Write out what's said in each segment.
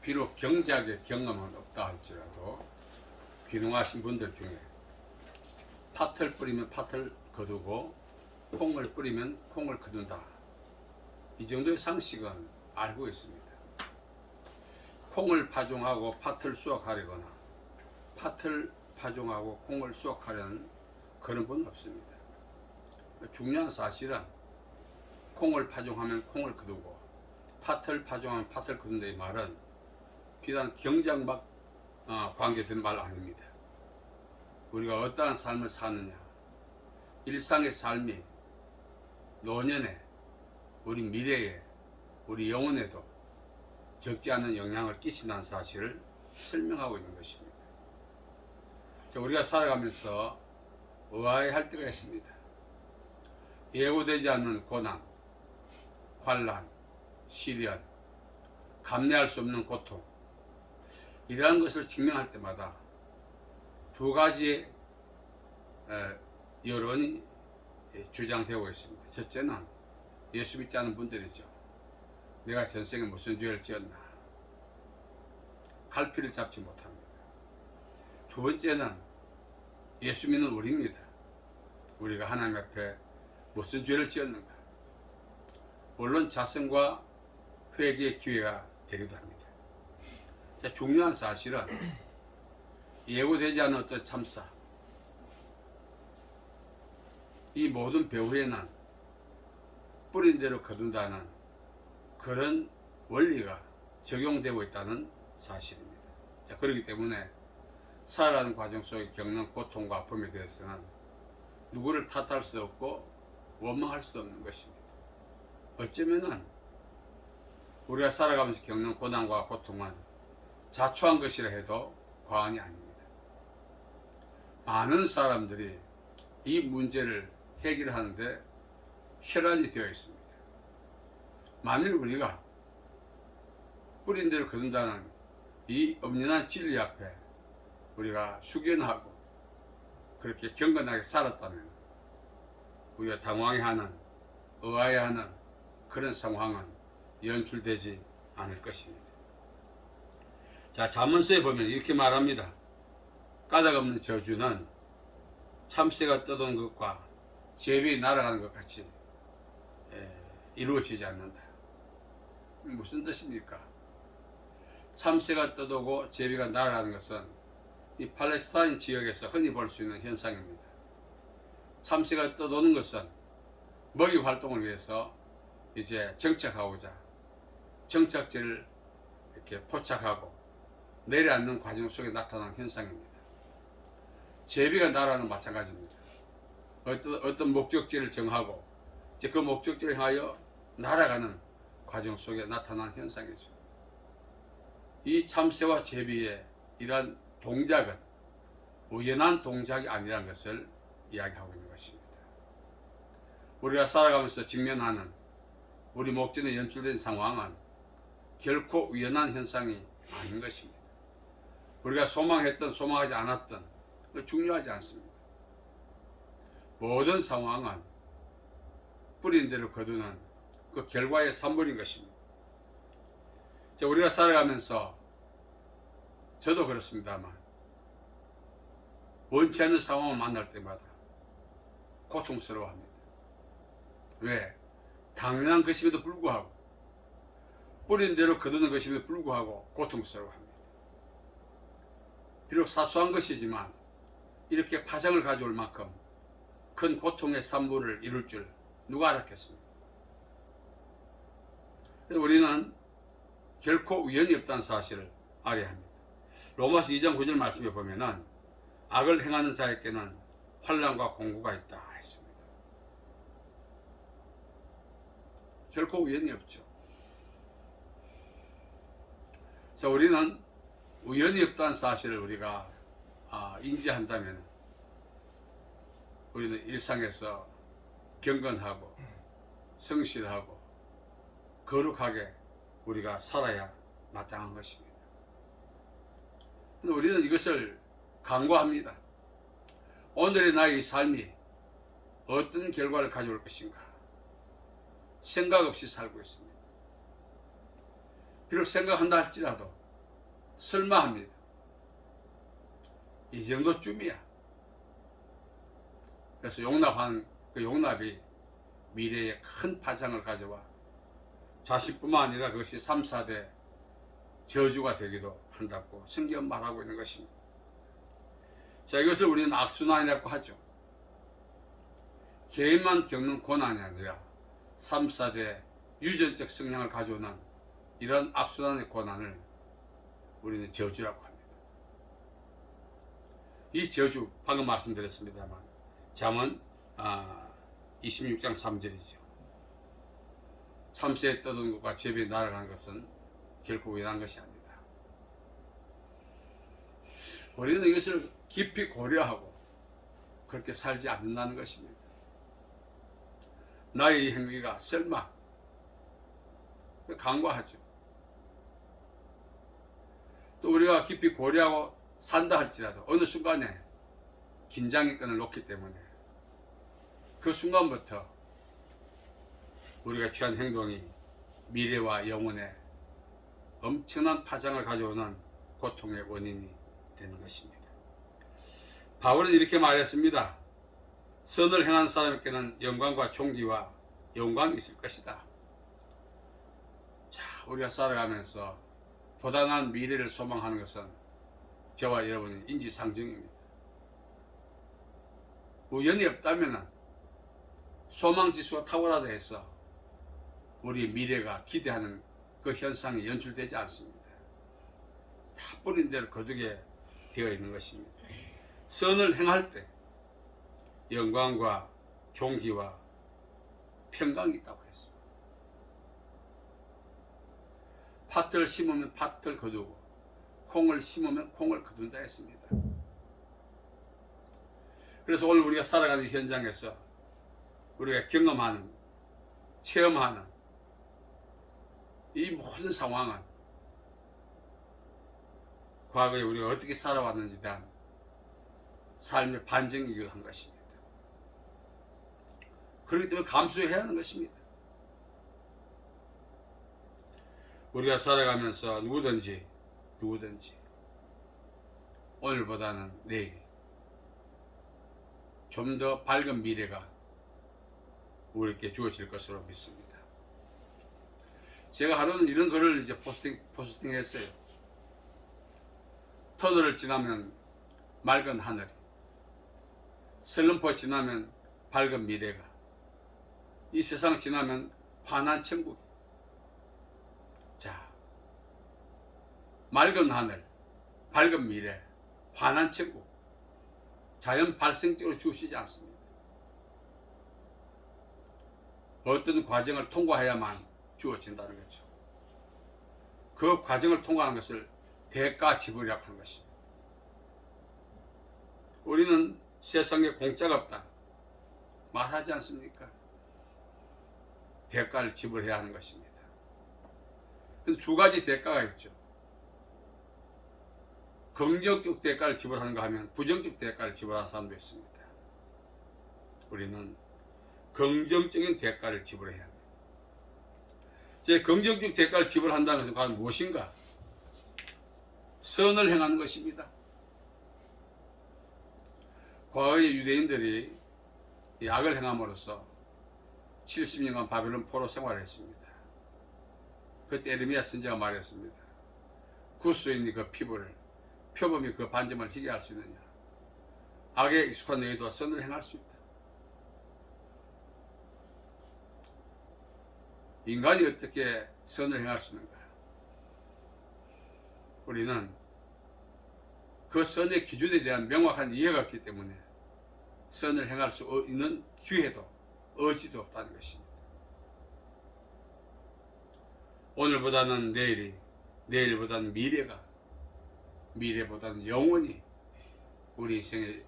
비록 경작의 경험은 없다 할지라도 귀농하신 분들 중에 팥을 뿌리면 팥을 거두고 콩을 뿌리면 콩을 거둔다. 이 정도의 상식은 알고 있습니다. 콩을 파종하고 팥을 수확하려거나 팥을 파종하고 콩을 수확하려는 그런 분은 없습니다. 중요한 사실은 콩을 파종하면 콩을 거두고 팥을 파종하면 팥을 거둔다 이 말은 비단 경작만 관계된 말 아닙니다. 우리가 어떠한 삶을 사느냐, 일상의 삶이 노년에, 우리 미래에, 우리 영혼에도 적지 않은 영향을 끼친다는 사실을 설명하고 있는 것입니다. 자, 우리가 살아가면서 의아해할 때가 있습니다. 예고되지 않는 고난, 환난, 시련, 감내할 수 없는 고통, 이러한 것을 직면할 때마다 두 가지의 여론이 주장되고 있습니다. 첫째는 예수 믿지 않는 분들이죠. 내가 전생에 무슨 죄를 지었나, 갈피를 잡지 못합니다. 두 번째는 예수 믿는 우리입니다. 우리가 하나님 앞에 무슨 죄를 지었는가. 물론 자성과 회개의 기회가 되기도 합니다. 자, 중요한 사실은 예고되지 않은 어떤 참사, 이 모든 배후에는 뿌린 대로 거둔다는 그런 원리가 적용되고 있다는 사실입니다. 자, 그렇기 때문에 살아가는 과정 속에 겪는 고통과 아픔에 대해서는 누구를 탓할 수도 없고 원망할 수도 없는 것입니다. 어쩌면은 우리가 살아가면서 겪는 고난과 고통은 자초한 것이라 해도 과언이 아닙니다. 많은 사람들이 이 문제를 해결하는데 혈안이 되어 있습니다. 만일 우리가 뿌린 대로 거둔다는 이 엄연한 진리 앞에 우리가 숙연하고 그렇게 경건하게 살았다면 우리가 당황해하는, 의아해하는 그런 상황은 연출되지 않을 것입니다. 자, 잠언서에 보면 이렇게 말합니다. 까닭없는 저주는 참새가 떠도는 것과 제비 날아가는 것 같이 이루어지지 않는다. 무슨 뜻입니까? 참새가 떠도고 제비가 날아가는 것은 이 팔레스타인 지역에서 흔히 볼 수 있는 현상입니다. 참새가 떠도는 것은 먹이 활동을 위해서 이제 정착하고자 정착지를 이렇게 포착하고 내려앉는 과정 속에 나타나는 현상입니다. 제비가 날아가는 마찬가지입니다. 어떤 목적지를 정하고 이제 그 목적지를 향하여 날아가는 과정 속에 나타나는 현상이죠. 이 참새와 제비의 이러한 동작은 우연한 동작이 아니라는 것을 이야기하고 있는 것입니다. 우리가 살아가면서 직면하는 우리 목전에 연출된 상황은 결코 우연한 현상이 아닌 것입니다. 우리가 소망했던 소망하지 않았던 중요하지 않습니다. 모든 상황은 뿌린 대로 거두는 그 결과의 산물인 것입니다. 우리가 살아가면서 저도 그렇습니다만 원치 않는 상황을 만날 때마다 고통스러워합니다. 왜? 당연한 것임에도 불구하고 뿌린 대로 거두는 것임에도 불구하고 고통스러워합니다. 비록 사소한 것이지만 이렇게 파장을 가져올 만큼 큰 고통의 산물을 이룰 줄 누가 알았겠습니까? 우리는 결코 우연이 없다는 사실을 알아야 합니다. 로마서 2장 9절 말씀에 보면은 악을 행하는 자에게는 환난과 공고가 있다 했습니다. 결코 우연이 없죠. 자, 우리는 우연이 없다는 사실을 우리가 인지한다면 우리는 일상에서 경건하고 성실하고 거룩하게 우리가 살아야 마땅한 것입니다. 우리는 이것을 간과합니다. 오늘의 나의 삶이 어떤 결과를 가져올 것인가 생각 없이 살고 있습니다. 비록 생각한다 할지라도 설마 합니다. 이 정도쯤이야. 그래서 용납한 그 용납이 미래에 큰 파장을 가져와 자식뿐만 아니라 그것이 3, 4대 저주가 되기도 한다고 성경 말하고 있는 것입니다. 자, 이것을 우리는 악순환이라고 하죠. 개인만 겪는 고난이 아니라 3, 4대 유전적 성향을 가져오는 이런 악순환의 고난을 우리는 저주라고 합니다. 이 저주 방금 말씀드렸습니다만 잠언 26장 3절이죠. 참새에 떠도는 것과 제비에 날아가는 것은 결코 우연한 것이 아니다. 우리는 이것을 깊이 고려하고 그렇게 살지 않는다는 것입니다. 나의 이 행위가 설마 간과하죠. 또 우리가 깊이 고려하고 산다 할지라도 어느 순간에 긴장의 끈을 놓기 때문에 그 순간부터 우리가 취한 행동이 미래와 영혼에 엄청난 파장을 가져오는 고통의 원인이 되는 것입니다. 바울은 이렇게 말했습니다. 선을 행한 사람에게는 영광과 존귀와 영광이 있을 것이다. 자, 우리가 살아가면서 보다 나은 미래를 소망하는 것은 저와 여러분의 인지상정입니다. 우연이 없다면 소망지수가 탁월하다 해서 우리 미래가 기대하는 그 현상이 연출되지 않습니다. 다 뿌린 대로 거두게 되어 있는 것입니다. 선을 행할 때 영광과 존귀와 평강이 있다고 했습니다. 팥을 심으면 팥을 거두고 콩을 심으면 콩을 거둔다 했습니다. 그래서 오늘 우리가 살아가는 현장에서 우리가 경험하는, 체험하는 이 모든 상황은 과거에 우리가 어떻게 살아왔는지에 대한 삶의 반증이기도 한 것입니다. 그렇기 때문에 감수해야 하는 것입니다. 우리가 살아가면서 누구든지 오늘보다는 내일 좀 더 밝은 미래가 우리에게 주어질 것으로 믿습니다. 제가 하루는 이런 글을 이제 포스팅했어요. 터널을 지나면 맑은 하늘이, 슬럼프 지나면 밝은 미래가, 이 세상 지나면 환한 천국이. 자, 맑은 하늘, 밝은 미래, 환한 천국, 자연 발생적으로 주시지 않습니다. 어떤 과정을 통과해야만 주어진다는 거죠. 그 과정을 통과하는 것을 대가 지불이라고 하는 것입니다. 우리는 세상에 공짜가 없다 말하지 않습니까? 대가를 지불해야 하는 것입니다. 두 가지 대가가 있죠. 긍정적 대가를 지불하는가 하면 부정적 대가를 지불하는 사람도 있습니다. 우리는 긍정적인 대가를 지불해야 합니다. 제 긍정적 대가를 지불한다는 것은 과연 무엇인가? 선을 행하는 것입니다. 과거의 유대인들이 악을 행함으로써 70년간 바벨론 포로 생활을 했습니다. 그때 에레미야 선지자가 말했습니다. 구스인이 그 피부를, 표범이 그 반점을 희게 할 수 있느냐? 악에 익숙한 너희도 선을 행할 수 있다. 인간이 어떻게 선을 행할 수 있는가? 우리는 그 선의 기준에 대한 명확한 이해가 없기 때문에 선을 행할 수 있는 기회도 의지도 없다는 것입니다. 오늘보다는 내일이, 내일보다는 미래가, 미래보다는 영원히 우리 인생에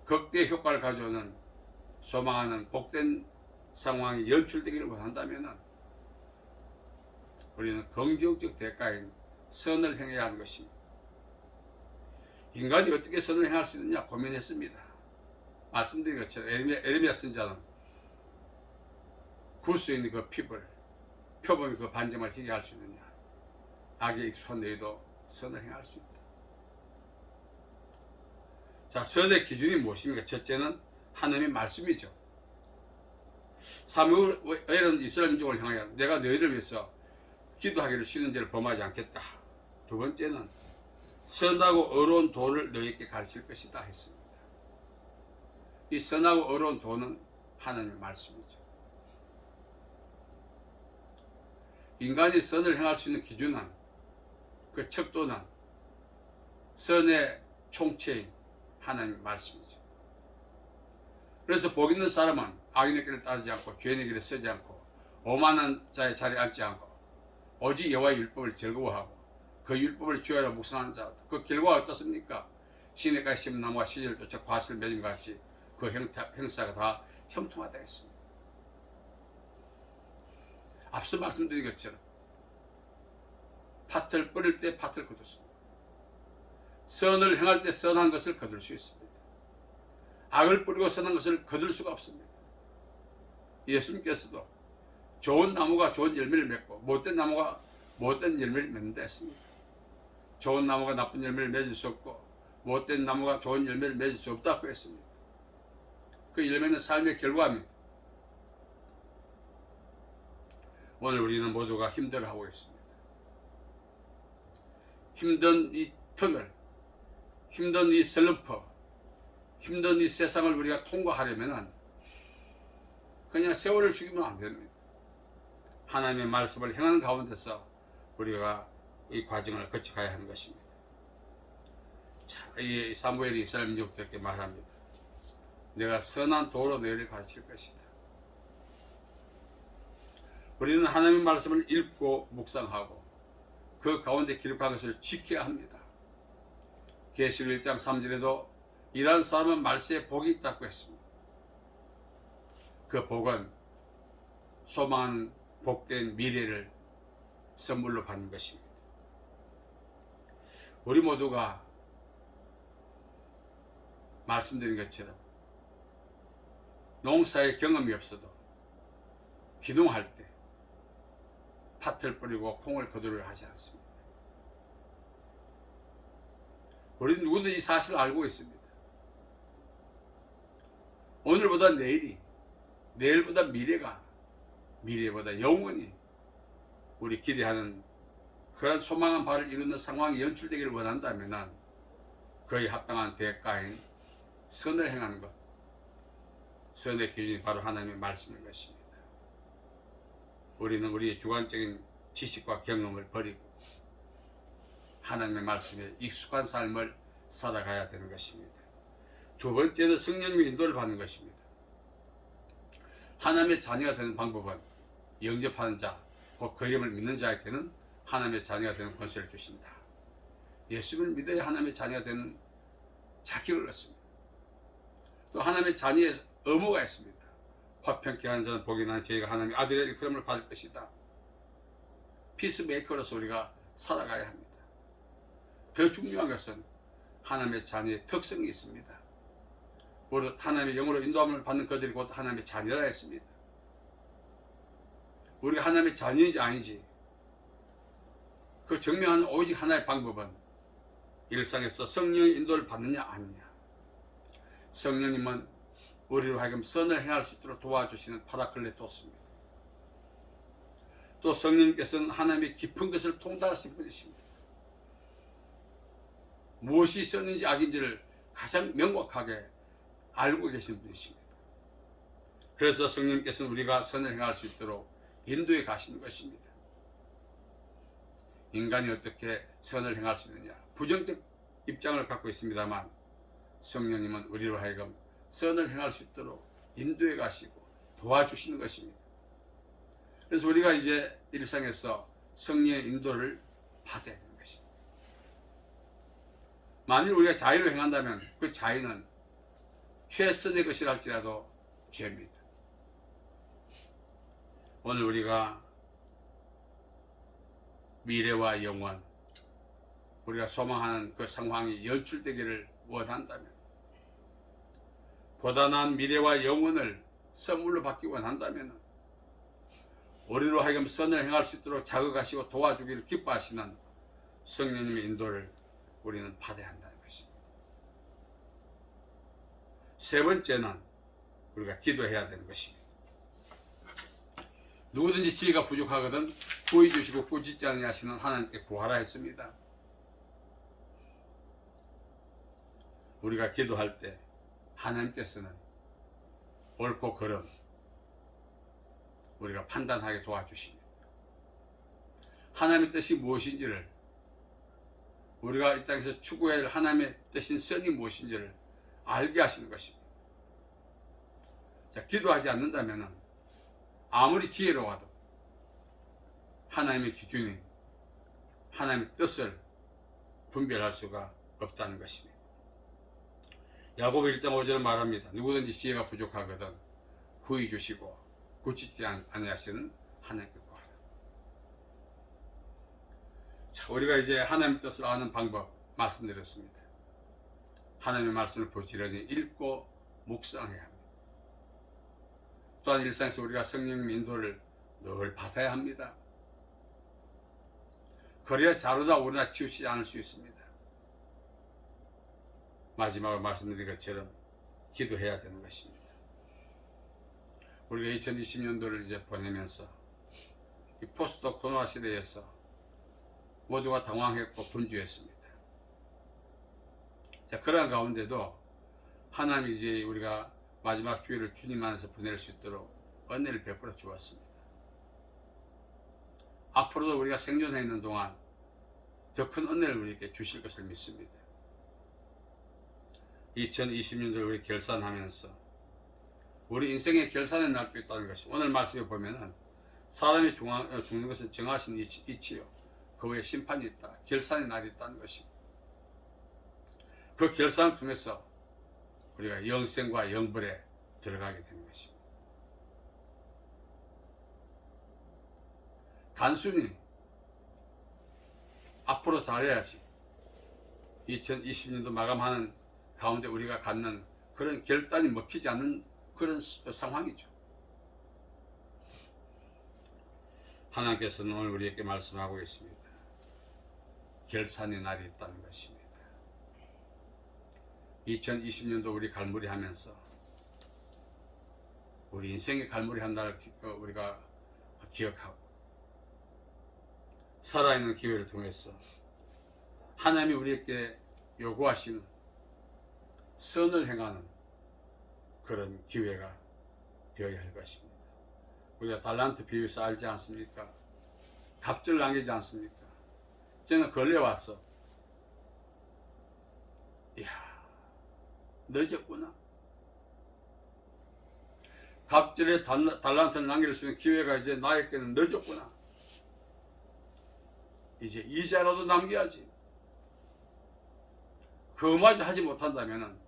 극대 효과를 가져오는 소망하는 복된 상황이 연출되기를 원한다면 우리는 긍정적 대가인 선을 행해야 하는 것입니다. 인간이 어떻게 선을 행할 수 있느냐 고민했습니다. 말씀드린 것처럼 에레미야 선지자는 구스인의 그 피부를, 표범이 그 반점을 희게 할 수 있느냐? 악에 익숙한 너희도 선을 행할 수 있다. 자, 선의 기준이 무엇입니까? 첫째는 하나님의 말씀이죠. 사무엘은 이스라엘 민족을 향하여 내가 너희를 위해서 기도하기를 쉬는 죄를 범하지 않겠다. 두 번째는 선하고 의로운 도를 너희에게 가르칠 것이다 했습니다. 이 선하고 의로운 도는 하나님의 말씀이죠. 인간이 선을 행할 수 있는 기준은, 그 척도는 선의 총체인 하나님의 말씀이죠. 그래서 복 있는 사람은 악인의 길을 따르지 않고 죄인의 길을 서지 않고 오만한 자의 자리에 앉지 않고 오직 여호와의 율법을 즐거워하고 그 율법을 주야로 묵상하는 자. 그 결과가 어떻습니까? 시냇가에 심은 나무가 시절을 쫓아 과실을 맺은 것 같이 그 행사가 다 형통하다 했습니다. 앞서 말씀드린 것처럼 팥을 뿌릴 때 팥을 거두습니다. 선을 행할 때 선한 것을 거둘 수 있습니다. 악을 뿌리고 선한 것을 거둘 수가 없습니다. 예수님께서도 좋은 나무가 좋은 열매를 맺고 못된 나무가 못된 열매를 맺는다 했습니다. 좋은 나무가 나쁜 열매를 맺을 수 없고 못된 나무가 좋은 열매를 맺을 수 없다고 했습니다. 그 열매는 삶의 결과입니다. 오늘 우리는 모두가 힘들어하고 있습니다. 힘든 이 터널, 힘든 이 슬럼프, 힘든 이 세상을 우리가 통과하려면 그냥 세월을 죽이면 안 됩니다. 하나님의 말씀을 행하는 가운데서 우리가 이 과정을 거쳐가야 하는 것입니다. 자, 이 사무엘이 이스라엘 민족들에게 말합니다. 내가 선한 도로 너희를 가르칠 것이다. 우리는 하나님의 말씀을 읽고 묵상하고 그 가운데 기록한 것을 지켜야 합니다. 계시록 1장 3절에도 이러한 사람은 말세에 복이 있다고 했습니다. 그 복은 소망하는 복된 미래를 선물로 받는 것입니다. 우리 모두가 말씀드린 것처럼 농사의 경험이 없어도 기농할 때 팥을 뿌리고 콩을 거두려 하지 않습니다. 우리는 누구도 이 사실을 알고 있습니다. 오늘보다 내일이, 내일보다 미래가, 미래보다 영원히 우리 기대하는 그런 소망한 바를 이루는 상황이 연출되기를 원한다면 그에 합당한 대가인 선을 행하는 것, 선의 기준이 바로 하나님의 말씀인 것입니다. 우리는 우리의 주관적인 지식과 경험을 버리고 하나님의 말씀에 익숙한 삶을 살아가야 되는 것입니다. 두 번째는 성령님의 인도를 받는 것입니다. 하나님의 자녀가 되는 방법은 영접하는 자, 곧 그 이름을 믿는 자에게는 하나님의 자녀가 되는 권세를 주신다. 예수를 믿어야 하나님의 자녀가 되는 자격을 얻습니다. 또 하나님의 자녀의 의무가 있습니다. 화평케 하는 자는 복이 나는 저희가 하나님의 아들의 일컬음을 받을 것이다. 피스메이커로서 우리가 살아가야 합니다. 더 중요한 것은 하나님의 자녀의 특성이 있습니다. 무릇 하나님의 영으로 인도함을 받는 그들이 곧 하나님의 자녀라 했습니다. 우리가 하나님의 자녀인지 아닌지 그 증명하는 오직 하나의 방법은 일상에서 성령의 인도를 받느냐 아니냐. 성령님은 우리로 하여금 선을 행할 수 있도록 도와주시는 파라클레토스입니다. 또 성령님께서는 하나님의 깊은 것을 통달하신 분이십니다. 무엇이 선인지 악인지를 가장 명확하게 알고 계신 분이십니다. 그래서 성령님께서는 우리가 선을 행할 수 있도록 인도해 가시는 것입니다. 인간이 어떻게 선을 행할 수 있느냐, 부정적 입장을 갖고 있습니다만 성령님은 우리로 하여금 선을 행할 수 있도록 인도해 가시고 도와주시는 것입니다. 그래서 우리가 이제 일상에서 성령의 인도를 받아야 하는 것입니다. 만일 우리가 자의로 행한다면 그 자의는 최선의 것이라 할지라도 죄입니다. 오늘 우리가 미래와 영원, 우리가 소망하는 그 상황이 연출되기를 원한다면, 보다 나은 미래와 영원을 선물로 받기 원한다면 우리로 하여금 선을 행할 수 있도록 자극하시고 도와주기를 기뻐하시는 성령님의 인도를 우리는 받아야 한다는 것입니다. 세 번째는 우리가 기도해야 되는 것입니다. 누구든지 지혜가 부족하거든 구해 주시고 꾸짖지 아니하시는 하나님께 구하라 했습니다. 우리가 기도할 때 하나님께서는 옳고 그름 우리가 판단하게 도와주십니다. 하나님의 뜻이 무엇인지를 우리가 이 땅에서 추구해야 할 하나님의 뜻인 선이 무엇인지를 알게 하시는 것입니다. 자, 기도하지 않는다면 아무리 지혜로워도 하나님의 기준이 하나님의 뜻을 분별할 수가 없다는 것입니다. 야고보 1장 5절은 말합니다. 누구든지 지혜가 부족하거든 후히 주시고 굳히지 아니하시는 하나님께 구하라. 자, 우리가 이제 하나님의 뜻을 아는 방법 말씀드렸습니다. 하나님의 말씀을 부지런히 읽고 묵상해야 합니다. 또한 일상에서 우리가 성령님 인도를 늘 받아야 합니다. 그래야 자루나 오르나 치우치지 않을 수 있습니다. 마지막으로 말씀드린 것처럼 기도해야 되는 것입니다. 우리가 2020년도를 이제 보내면서 이 포스트 코로나 시대에서 모두가 당황했고 분주했습니다. 자, 그러한 가운데도 하나님이 이제 우리가 마지막 주일을 주님 안에서 보낼 수 있도록 은혜를 베풀어 주었습니다. 앞으로도 우리가 생존해 있는 동안 더 큰 은혜를 우리에게 주실 것을 믿습니다. 2020년도를 우리 결산하면서 우리 인생의 결산의 날도 있다는 것이 오늘 말씀에 보면은 사람이 죽는 것은 정하신 이치요 그 후에 심판이 있다. 결산의 날이 있다는 것입니다. 그 결산을 통해서 우리가 영생과 영벌에 들어가게 되는 것입니다. 단순히 앞으로 잘해야지 2020년도 마감하는 가운데 우리가 갖는 그런 결단이 먹히지 않는 그런 상황이죠. 하나님께서는 오늘 우리에게 말씀하고 있습니다. 결산의 날이 있다는 것입니다. 2020년도 우리 갈무리 하면서 우리 인생의 갈무리 한 날을 우리가 기억하고 살아있는 기회를 통해서 하나님이 우리에게 요구하시는 선을 행하는 그런 기회가 되어야 할 것입니다. 우리가 달란트 비유에서 알지 않습니까? 갑질 남기지 않습니까? 저는 걸려왔어. 이야, 늦었구나. 갑질에 달란트를 남길 수 있는 기회가 이제 나에게는 늦었구나. 이제 이자라도 남겨야지. 그마저 하지 못한다면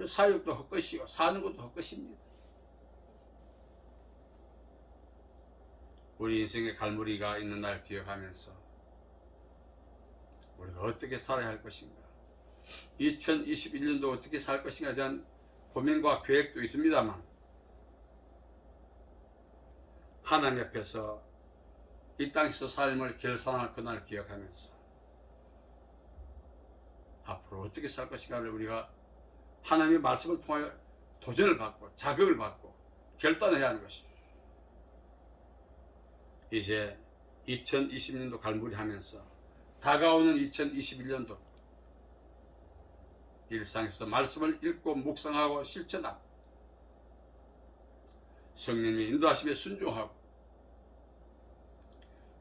사육도 헛것이요 사는 것도 헛것입니다. 우리 인생의 갈무리가 있는 날 기억하면서 우리가 어떻게 살아야 할 것인가, 2021년도 어떻게 살 것인가에 대한 고민과 계획도 있습니다만 하나님 옆에서 이 땅에서 삶을 결산할 그날을 기억하면서 앞으로 어떻게 살 것인가를 우리가 하나님의 말씀을 통하여 도전을 받고 자극을 받고 결단해야 하는 것입니다. 이제 2020년도 갈무리하면서 다가오는 2021년도 일상에서 말씀을 읽고 묵상하고 실천하고 성령님의 인도하심에 순종하고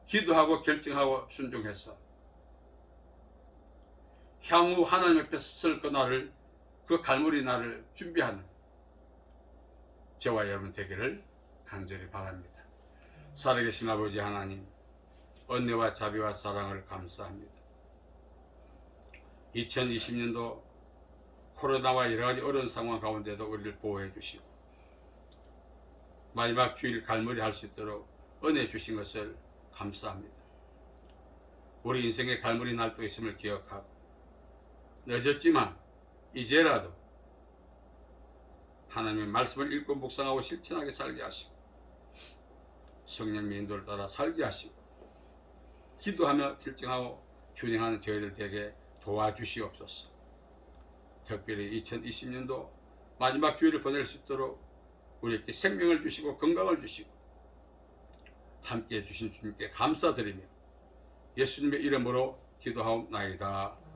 기도하고 결정하고 순종해서 향후 하나님 앞에 설 그날을 그 갈무리 날을 준비하는 저와 여러분 되기를 간절히 바랍니다. 살아계신 아버지 하나님, 은혜와 자비와 사랑을 감사합니다. 2020년도 코로나와 여러가지 어려운 상황 가운데도 우리를 보호해 주시고 마지막 주일 갈무리 할 수 있도록 은혜 주신 것을 감사합니다. 우리 인생의 갈무리 날도 있음을 기억하고 늦었지만 이제라도 하나님의 말씀을 읽고 묵상하고 실천하게 살게 하시고 성령의 인도를 따라 살게 하시고 기도하며 결정하고 준행하는 저희들 되게 도와주시옵소서. 특별히 2020년도 마지막 주일을 보낼 수 있도록 우리에게 생명을 주시고 건강을 주시고 함께해 주신 주님께 감사드리며 예수님의 이름으로 기도하옵나이다.